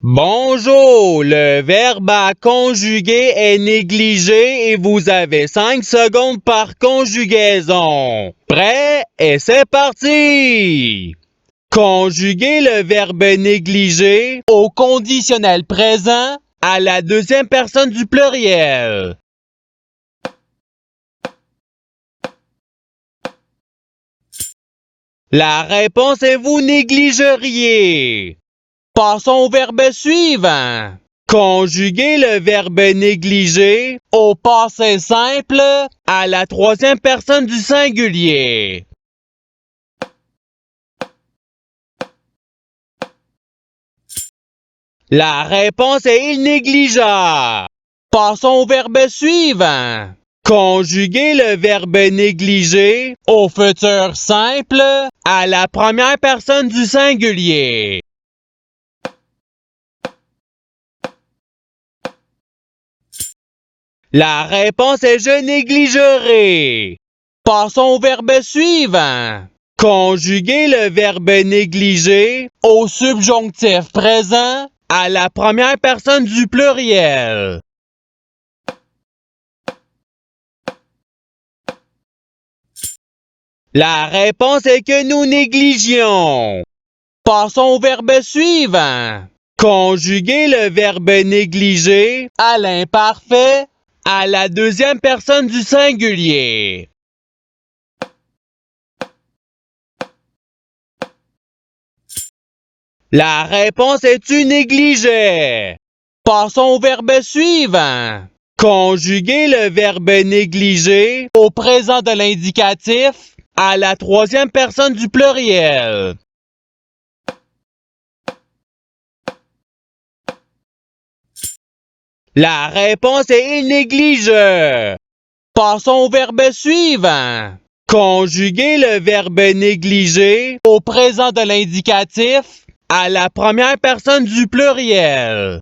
Bonjour, le verbe à conjuguer est négligé et vous avez 5 secondes par conjugaison. Prêt? Et c'est parti! Conjuguer le verbe négligé au conditionnel présent à la deuxième personne du pluriel. La réponse est vous négligeriez. Passons au verbe suivant. Conjuguer le verbe négligé au passé simple à la troisième personne du singulier. La réponse est il négligea. Passons au verbe suivant. Conjuguer le verbe négligé au futur simple à la première personne du singulier. La réponse est je négligerai. Passons au verbe suivant. Conjuguer le verbe négliger au subjonctif présent à la première personne du pluriel. La réponse est que nous négligions. Passons au verbe suivant. Conjuguer le verbe négliger à l'imparfait à la deuxième personne du singulier. La réponse est tu négligeais. Passons au verbe suivant. Conjuguer le verbe négliger au présent de l'indicatif à la troisième personne du pluriel. La réponse est il néglige. Passons au verbe suivant. Conjuguer le verbe négliger au présent de l'indicatif à la première personne du pluriel.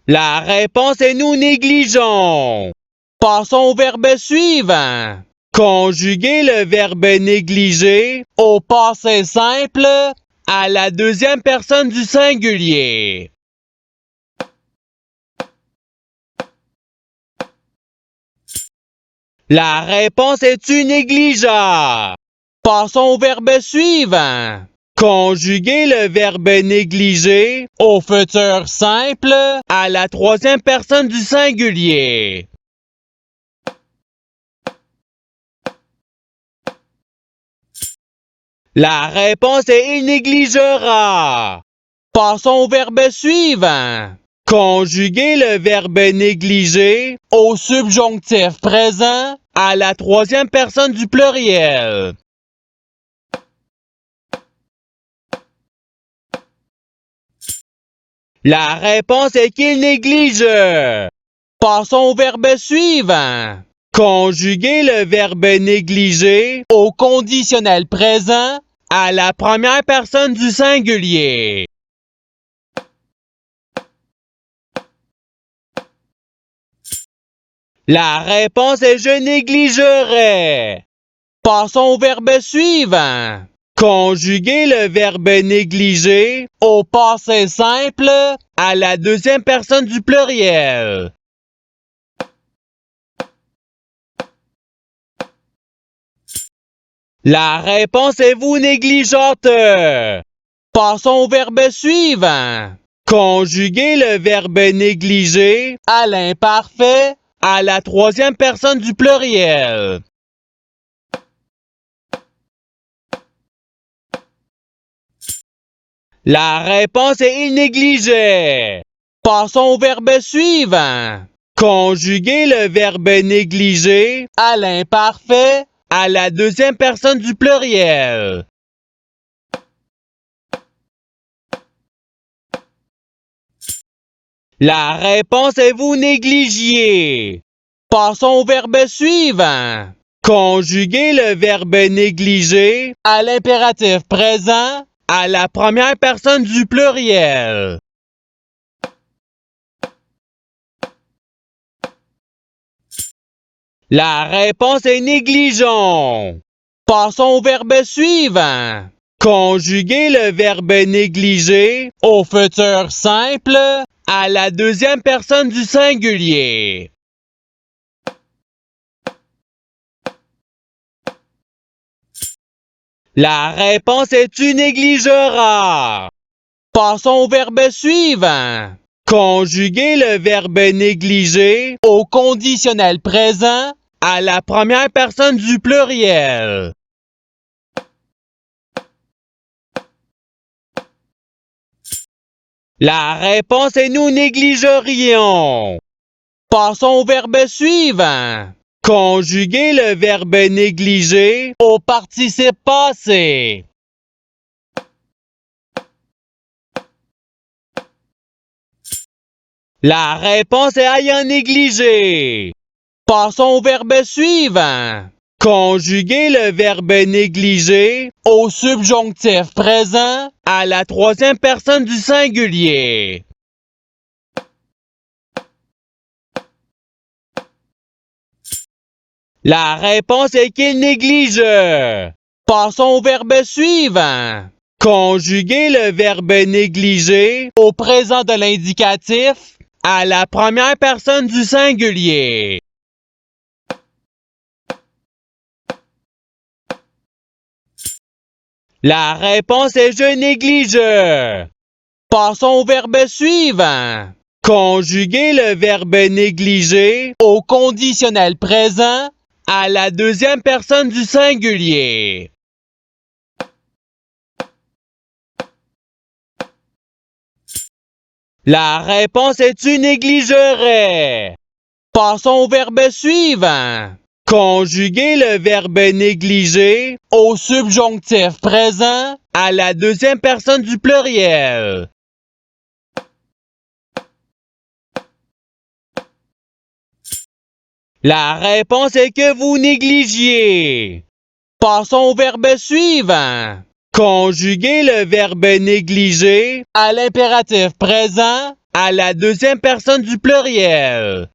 La réponse est nous négligeons. Passons au verbe suivant. Conjuguer le verbe négliger au passé simple à la deuxième personne du singulier. La réponse est tu négligea. Passons au verbe suivant. Conjuguer le verbe négliger au futur simple à la troisième personne du singulier. La réponse est il négligera. Passons au verbe suivant. Conjuguer le verbe négliger au subjonctif présent à la troisième personne du pluriel. La réponse est qu'il néglige. Passons au verbe suivant. Conjuguer le verbe négliger au conditionnel présent à la première personne du singulier. La réponse est je négligerai. Passons au verbe suivant. Conjuguer le verbe négliger au passé simple à la deuxième personne du pluriel. La réponse est vous négligeante. Passons au verbe suivant. Conjuguer le verbe négliger à l'imparfait à la troisième personne du pluriel. La réponse est il négligeait. Passons au verbe suivant. Conjuguer le verbe négliger à l'imparfait à la deuxième personne du pluriel. La réponse est vous négligiez. Passons au verbe suivant. Conjuguer le verbe négliger à l'impératif présent à la première personne du pluriel. La réponse est négligeons. Passons au verbe suivant. Conjuguer le verbe négligé au futur simple à la deuxième personne du singulier. La réponse est tu négligeras. Passons au verbe suivant. Conjuguer le verbe négligé au conditionnel présent à la première personne du pluriel. La réponse est nous négligerions. Passons au verbe suivant. Conjuguer le verbe négligé au participe passé. La réponse est ayant négligé. Passons au verbe suivant. Conjuguer le verbe négligé au subjonctif présent à la troisième personne du singulier. La réponse est qu'il néglige. Passons au verbe suivant. Conjuguer le verbe négligé au présent de l'indicatif à la première personne du singulier. La réponse est je néglige. Passons au verbe suivant. Conjuguer le verbe négligé au conditionnel présent à la deuxième personne du singulier. La réponse est tu négligerais. Passons au verbe suivant. Conjuguer le verbe négligé au subjonctif présent à la deuxième personne du pluriel. La réponse est que vous négligiez. Passons au verbe suivant. Conjuguer le verbe négligé à l'impératif présent à la deuxième personne du pluriel.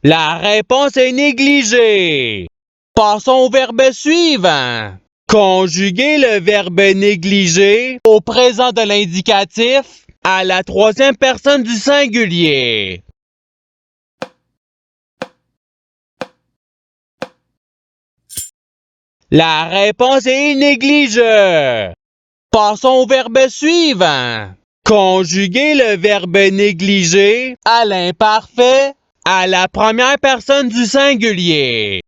La réponse est négligée. Passons au verbe suivant. Conjuguer le verbe négligé au présent de l'indicatif à la troisième personne du singulier. La réponse est il néglige. Passons au verbe suivant. Conjuguer le verbe négligé à l'imparfait à la première personne du singulier.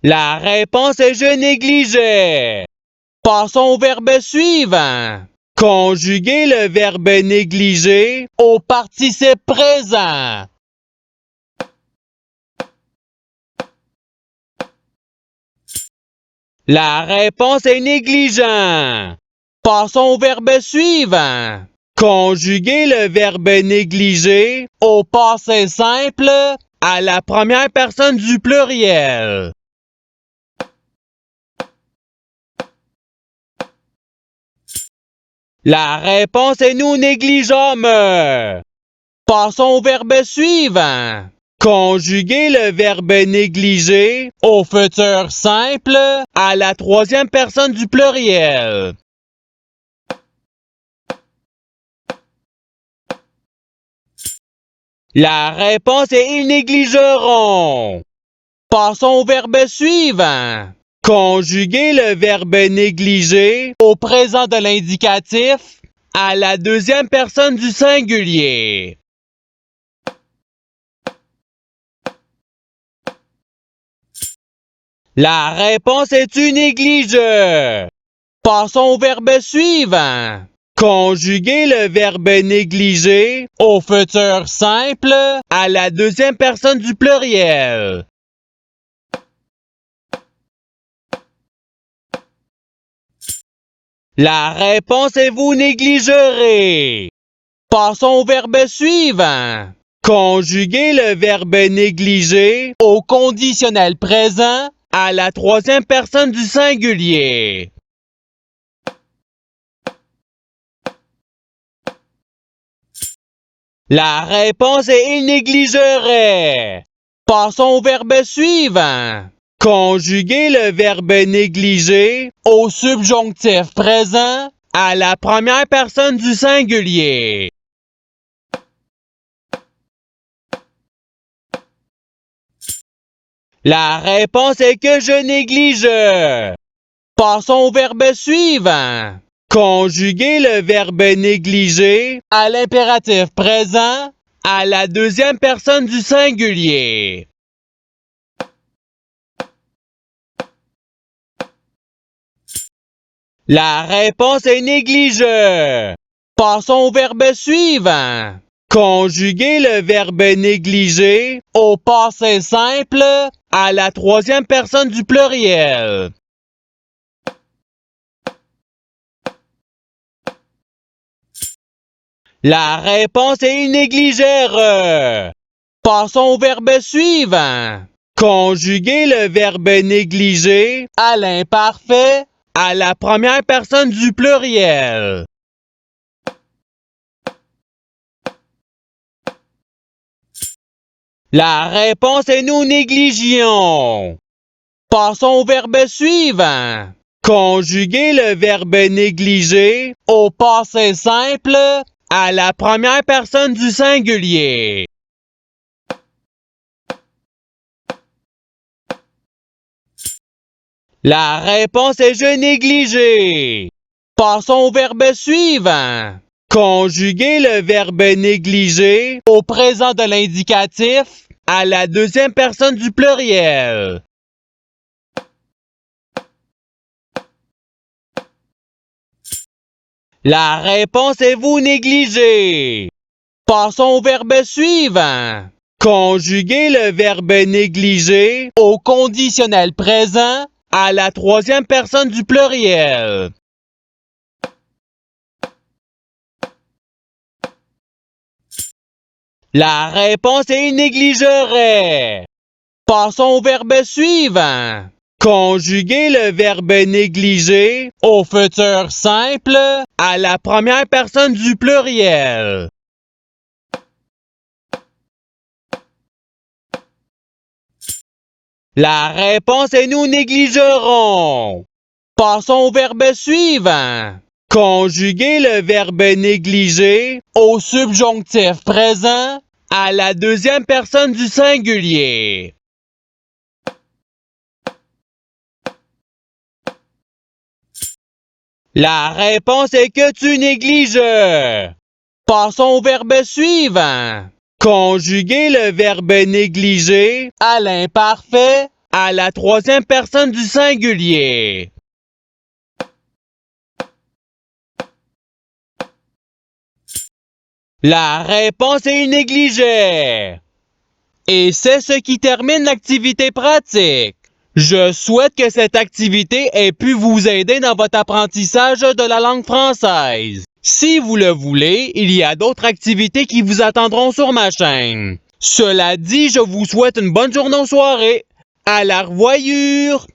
La réponse est je négligeais. Passons au verbe suivant. Conjuguer le verbe négligé au participe présent. La réponse est négligent. Passons au verbe suivant. Conjuguer le verbe négligé au passé simple à la première personne du pluriel. La réponse est nous négligeâmes. Passons au verbe suivant. Conjuguer le verbe négligé au futur simple à la troisième personne du pluriel. La réponse est ils négligeront. Passons au verbe suivant. Conjuguer le verbe négligé au présent de l'indicatif à la deuxième personne du singulier. La réponse est tu négliges. Passons au verbe suivant. Conjuguer le verbe négligé au futur simple à la deuxième personne du pluriel. La réponse est vous négligerez. Passons au verbe suivant. Conjuguer le verbe négligé au conditionnel présent à la troisième personne du singulier. La réponse est il négligerait. Passons au verbe suivant. Conjuguer le verbe négliger au subjonctif présent à la première personne du singulier. La réponse est que je néglige. Passons au verbe suivant. Conjuguer le verbe négliger à l'impératif présent à la deuxième personne du singulier. La réponse est néglige. Passons au verbe suivant. Conjuguer le verbe négliger au passé simple à la troisième personne du pluriel. La réponse est il négligèrent. Passons au verbe suivant. Conjuguer le verbe négliger à l'imparfait à la première personne du pluriel. La réponse est nous négligions. Passons au verbe suivant. Conjuguer le verbe négliger au passé simple à la première personne du singulier. La réponse est je négliger. Passons au verbe suivant. Conjuguer le verbe négliger au présent de l'indicatif à la deuxième personne du pluriel. La réponse est vous négligez. Passons au verbe suivant. Conjuguer le verbe négliger au conditionnel présent à la troisième personne du pluriel. La réponse est il négligerait. Passons au verbe suivant. Conjuguer le verbe négliger au futur simple à la première personne du pluriel. La réponse est nous négligerons. Passons au verbe suivant. Conjuguer le verbe négliger au subjonctif présent à la deuxième personne du singulier. La réponse est que tu négliges. Passons au verbe suivant. Conjuguer le verbe négliger à l'imparfait à la troisième personne du singulier. La réponse est négligée. Et c'est ce qui termine l'activité pratique. Je souhaite que cette activité ait pu vous aider dans votre apprentissage de la langue française. Si vous le voulez, il y a d'autres activités qui vous attendront sur ma chaîne. Cela dit, je vous souhaite une bonne journée ou soirée. À la revoyure!